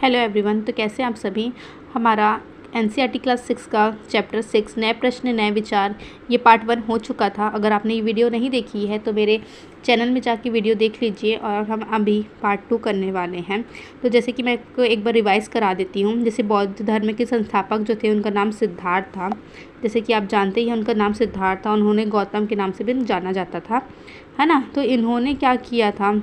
Hello everyone. तो कैसे आप सभी। हमारा एनसीईआरटी क्लास 6 का चैप्टर 6 नए प्रश्न नए विचार ये पार्ट 1 हो चुका था। अगर आपने ये वीडियो नहीं देखी है तो मेरे चैनल में जाके वीडियो देख लीजिए। और हम अभी पार्ट 2 करने वाले हैं। तो जैसे कि मैं आपको एक बार रिवाइज़ करा देती हूँ। जैसे बौद्ध धर्म के संस्थापक जो थे उनका नाम सिद्धार्थ था। जैसे कि आप जानते ही हैं उनका नाम सिद्धार्थ था। उन्होंने गौतम के नाम से भी जाना जाता था, है ना। तो इन्होंने क्या किया था,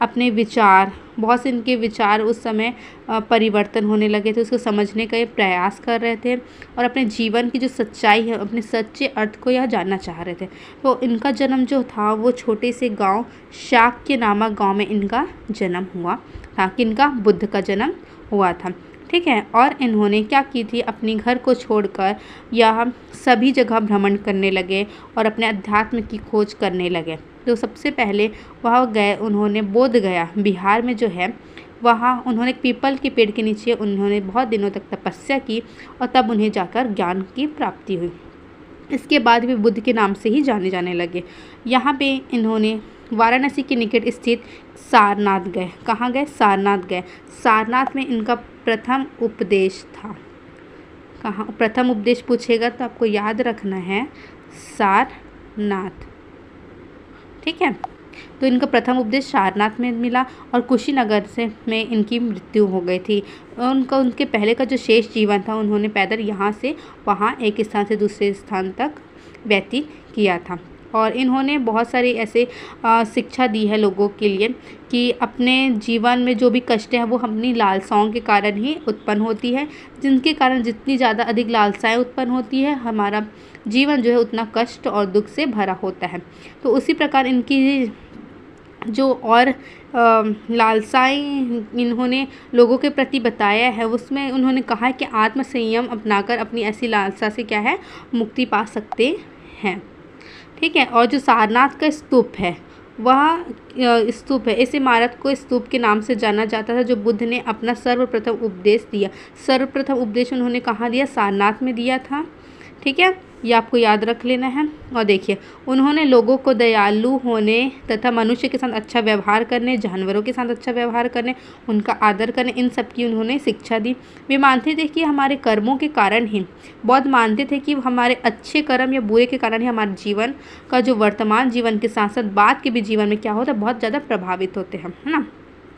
अपने विचार, बहुत से इनके विचार उस समय परिवर्तन होने लगे थे, उसको समझने का ये प्रयास कर रहे थे और अपने जीवन की जो सच्चाई है, अपने सच्चे अर्थ को यह जानना चाह रहे थे। तो इनका जन्म जो था वो छोटे से गांव शाक्य नामक गांव में इनका जन्म हुआ था। कि इनका बुद्ध का जन्म हुआ था, ठीक है। और इन्होंने क्या की थी, अपने घर को छोड़कर यह सभी जगह भ्रमण करने लगे और अपने अध्यात्म की खोज करने लगे। तो सबसे पहले वह गए, उन्होंने बोध गया बिहार में जो है, वहाँ उन्होंने पीपल के पेड़ के नीचे उन्होंने बहुत दिनों तक तपस्या की और तब उन्हें जाकर ज्ञान की प्राप्ति हुई। इसके बाद वे बुद्ध के नाम से ही जाने जाने लगे। यहाँ पे इन्होंने वाराणसी के निकट स्थित सारनाथ गए। कहाँ गए? सारनाथ गए। सारनाथ में इनका प्रथम उपदेश था। कहाँ प्रथम उपदेश पूछेगा तो आपको याद रखना है सारनाथ, ठीक है। तो इनका प्रथम उपदेश सारनाथ में मिला और कुशीनगर से में इनकी मृत्यु हो गई थी। उनके पहले का जो शेष जीवन था उन्होंने पैदल यहाँ से वहाँ एक स्थान से दूसरे स्थान तक व्यतीत किया था। और इन्होंने बहुत सारी ऐसे शिक्षा दी है लोगों के लिए कि अपने जीवन में जो भी कष्ट है वो अपनी लालसाओं के कारण ही उत्पन्न होती है। जिनके कारण जितनी ज़्यादा अधिक लालसाएं उत्पन्न होती है, हमारा जीवन जो है उतना कष्ट और दुख से भरा होता है। तो उसी प्रकार इनकी जो और लालसाएं इन्होंने लोगों के प्रति बताया है, उसमें उन्होंने कहा है कि आत्म संयम अपनाकर अपनी ऐसी लालसा से क्या है, मुक्ति पा सकते हैं, ठीक है। और जो सारनाथ का स्तूप है वह स्तूप है, इस इमारत को स्तूप के नाम से जाना जाता था, जो बुद्ध ने अपना सर्वप्रथम उपदेश दिया। सर्वप्रथम उपदेश उन्होंने कहाँ दिया? सारनाथ में दिया था, ठीक है। ये आपको याद रख लेना है। और देखिए, उन्होंने लोगों को दयालु होने तथा मनुष्य के साथ अच्छा व्यवहार करने, जानवरों के साथ अच्छा व्यवहार करने, उनका आदर करने, इन सब की उन्होंने शिक्षा दी। वे मानते थे कि हमारे कर्मों के कारण ही, बौद्ध मानते थे कि हमारे अच्छे कर्म या बुरे के कारण ही हमारे जीवन का जो वर्तमान जीवन के साथ साथ बाद के भी जीवन में क्या होता है, बहुत ज़्यादा प्रभावित होते हैं, है ना।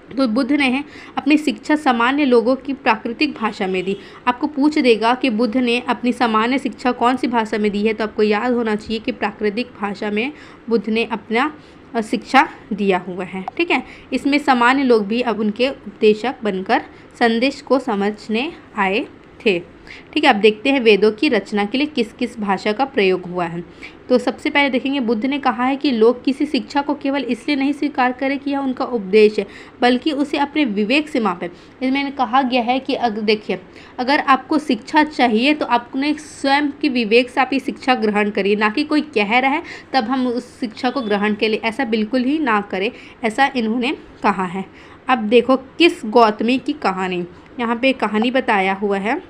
तो बुद्ध ने अपनी शिक्षा सामान्य लोगों की प्राकृतिक भाषा में दी। आपको पूछ देगा कि बुद्ध ने अपनी सामान्य शिक्षा कौन सी भाषा में दी है, तो आपको याद होना चाहिए कि प्राकृतिक भाषा में बुद्ध ने अपना शिक्षा दिया हुआ है, ठीक है। इसमें सामान्य लोग भी अब उनके उपदेशक बनकर संदेश को समझने आए थे, ठीक है। अब देखते हैं वेदों की रचना के लिए किस किस भाषा का प्रयोग हुआ है। तो सबसे पहले देखेंगे, बुद्ध ने कहा है कि लोग किसी शिक्षा को केवल इसलिए नहीं स्वीकार करें कि यह उनका उपदेश है, बल्कि उसे अपने विवेक से मापें। इसमें कहा गया है कि देखिए, अगर आपको शिक्षा चाहिए तो आपने स्वयं के विवेक से आप ये शिक्षा ग्रहण करिए, ना कि कोई कह रहा है तब हम उस शिक्षा को ग्रहण के लिए, ऐसा बिल्कुल ही ना करें, ऐसा इन्होंने कहा है। अब देखो, किस गौतमी की कहानी, यहाँ पे कहानी बताया हुआ है,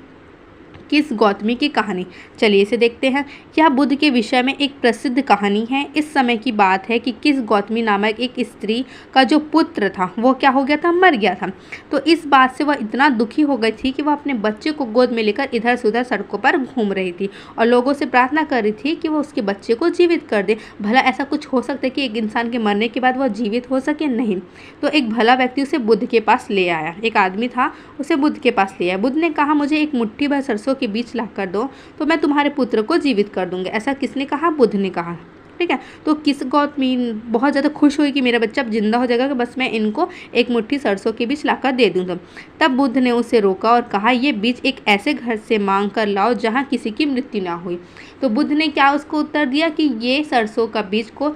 किस गौतमी की कहानी। चलिए इसे देखते हैं। यह बुद्ध के विषय में एक प्रसिद्ध कहानी है। इस समय की बात है कि किस गौतमी नामक एक स्त्री का जो पुत्र था वो क्या हो गया था, मर गया था। तो इस बात से वह इतना दुखी हो गई थी कि वह अपने बच्चे को गोद में लेकर इधर से उधर सड़कों पर घूम रही थी और लोगों से प्रार्थना कर रही थी कि वह उसके बच्चे को जीवित कर दे। भला ऐसा कुछ हो सकता है कि एक इंसान के मरने के बाद वह जीवित हो सके? नहीं। तो एक भला व्यक्ति उसे बुद्ध के पास ले आया। एक आदमी था, उसे बुद्ध के पास ले आया। बुद्ध ने कहा, मुझे एक मुट्ठी भर सरसों के बीच ला कर दो तो मैं तुम्हारे पुत्र को जीवित कर दूंगा। ऐसा किसने कहा? बुद्ध ने कहा, ठीक है। तो किस गौतमी बहुत ज़्यादा खुश हुई कि मेरा बच्चा अब जिंदा हो जाएगा, कि बस मैं इनको एक मुट्ठी सरसों के बीज लाकर दे दूँ। तब बुद्ध ने उसे रोका और कहा, ये बीज एक ऐसे घर से मांग कर लाओ जहाँ किसी की मृत्यु ना हुई। तो बुद्ध ने क्या उसको उत्तर दिया कि ये सरसों का बीज को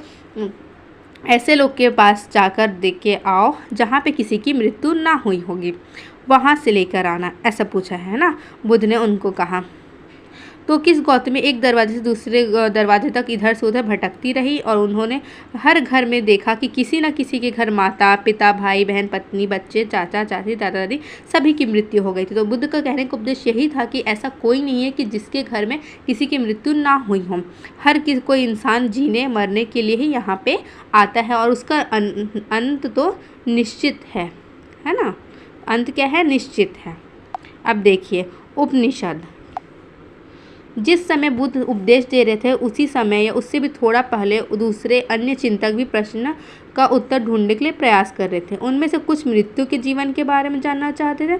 ऐसे लोग के पास जाकर दे के आओ जहाँ पे किसी की मृत्यु ना हुई होगी, वहाँ से लेकर आना, ऐसा पूछा है ना, बुद्ध ने उनको कहा। तो किस गौतमी एक दरवाजे से दूसरे दरवाजे तक इधर से उधर भटकती रही और उन्होंने हर घर में देखा कि किसी न किसी के घर माता पिता, भाई बहन, पत्नी, बच्चे, चाचा चाची, दादा दादी सभी की मृत्यु हो गई थी। तो बुद्ध का कहने का उपदेश यही था कि ऐसा कोई नहीं है कि जिसके घर में किसी की मृत्यु ना हुई हो। हर कोई इंसान जीने मरने के लिए ही यहाँ पे आता है और उसका अंत तो निश्चित है ना। अंत क्या है, निश्चित है। अब देखिए उपनिषद, जिस समय बुद्ध उपदेश दे रहे थे उसी समय या उससे भी थोड़ा पहले दूसरे अन्य चिंतक भी प्रश्न का उत्तर ढूंढने के लिए प्रयास कर रहे थे। उनमें से कुछ मृत्यु के जीवन के बारे में जानना चाहते थे,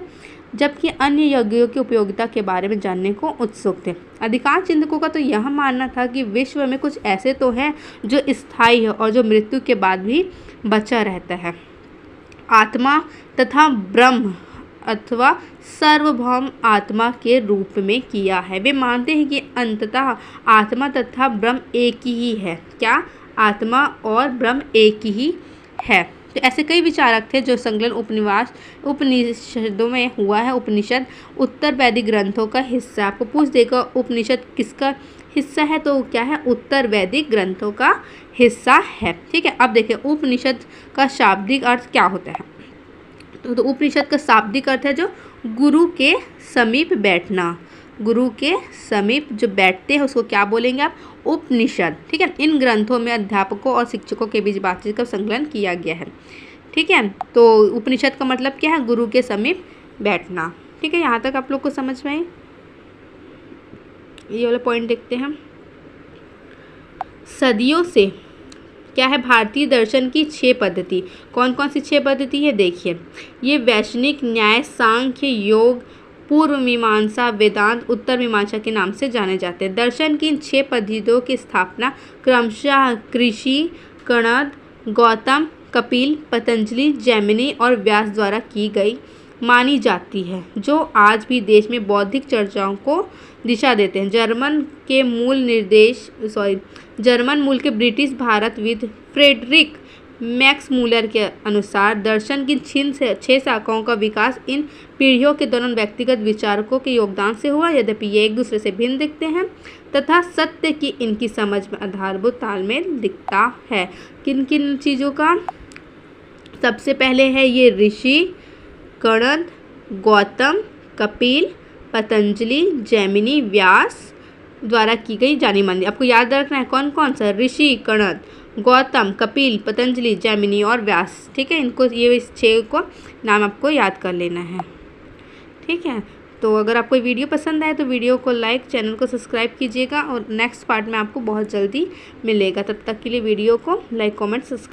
जबकि अन्य यज्ञों की उपयोगिता के बारे में जानने को उत्सुक थे। अधिकांश चिंतकों का तो यह मानना था कि विश्व में कुछ ऐसे तो हैं जो स्थायी है और जो मृत्यु के बाद भी बचा रहता है। आत्मा तथा ब्रह्म अथवा सार्वभौम आत्मा के रूप में किया है। वे मानते हैं कि अंततः आत्मा तथा ब्रह्म एक ही है। क्या, आत्मा और ब्रह्म एक ही है। तो ऐसे कई विचारक थे जो संकलन उपनिषदों में हुआ है। उपनिषद उत्तर वैदिक ग्रंथों का हिस्सा। आपको पूछ देगा उपनिषद किसका हिस्सा है, तो क्या है, उत्तर वैदिक ग्रंथों का हिस्सा है। ठीक है, अब देखिए उपनिषद का शाब्दिक अर्थ क्या होता है। तो उपनिषद का शाब्दिक अर्थ है जो गुरु के समीप बैठना। गुरु के समीप जो बैठते हैं उसको क्या बोलेंगे आप, उपनिषद। ठीक है, इन ग्रंथों में अध्यापकों और शिक्षकों के बीच बातचीत का संकलन किया गया है। ठीक है, तो उपनिषद का मतलब क्या है, गुरु के समीप बैठना। ठीक है, यहाँ तक आप लोग को समझ में आई। ये वाला पॉइंट देखते हैं। सदियों से क्या है, भारतीय दर्शन की 6 पद्धति। कौन कौन सी 6 पद्धति है, देखिए। ये वैष्णिक, न्याय, सांख्य, योग, पूर्व मीमांसा, वेदांत, उत्तर मीमांसा के नाम से जाने जाते हैं। दर्शन की इन 6 पद्धतियों की स्थापना क्रमशः ऋषि कणद, गौतम, कपिल, पतंजलि, जैमिनी और व्यास द्वारा की गई मानी जाती है, जो आज भी देश में बौद्धिक चर्चाओं को दिशा देते हैं। जर्मन मूल के ब्रिटिश भारतविद फ्रेडरिक मैक्स मूलर के अनुसार दर्शन की 6 शाखाओं का विकास इन पीढ़ियों के दौरान व्यक्तिगत विचारकों के योगदान से हुआ। यद्यपि ये एक दूसरे से भिन्न दिखते हैं तथा सत्य की इनकी समझ में आधारभूत तालमेल दिखता है। किन किन चीज़ों का, सबसे पहले है ये ऋषि कणद, गौतम, कपिल, पतंजलि, जैमिनी, व्यास द्वारा की गई जानी मानी। आपको याद रखना है कौन कौन सा, ऋषि कणद, गौतम, कपिल, पतंजलि, जैमिनी और व्यास। ठीक है, इनको ये इस 6 को नाम आपको याद कर लेना है। ठीक है, तो अगर आपको वीडियो पसंद आए तो वीडियो को लाइक, चैनल को सब्सक्राइब कीजिएगा और नेक्स्ट पार्ट में आपको बहुत जल्दी मिलेगा। तब तक के लिए वीडियो को लाइक, कमेंट, सब्सक्राइब